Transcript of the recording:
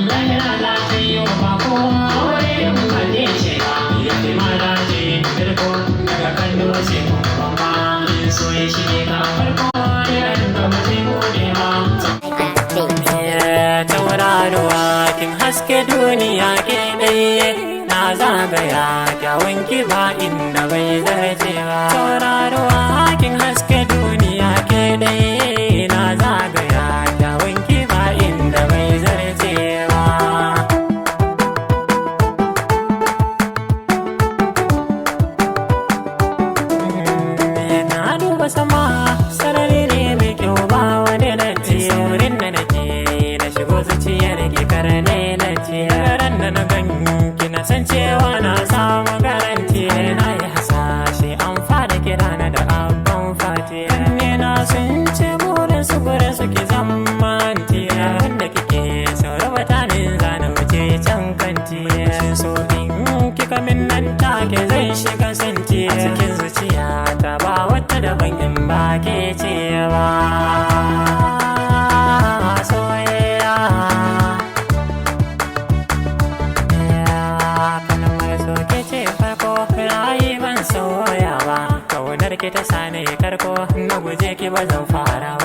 lahira za ta yi wa ba kowa aure in kalle ce ba ya fi mata ce firko daga kan dutse kuma ba in so ya shige ka farko ya rinka mace gode ma tauraruwa kin haske duniya ke ɗaya na zagaya kyawun ki ba inda bai zarce ba tauraruwa kin haske duniya ke ɗaya na zagaya kyawun ki ba inda bai zarce ba na duba sama sarari ne mai kyau ba wani datti wurin da nake na shigo zuciyar ki karne na ce ran da na ganki na san cewa na samu garanti na yi hasashe an fara kira na da abban fati ne na sun ce burin su ki zamanti wanda kike sauraba tanin zana wuce can kanti so in kika min nan take zai shiga santi a cikin zuciya ta ba wata daban in ba ke cewa soyayya kalmar so ke ce farko rayi ban soya ba kaunar ki ta sani karko na guje ki ba zan fara ba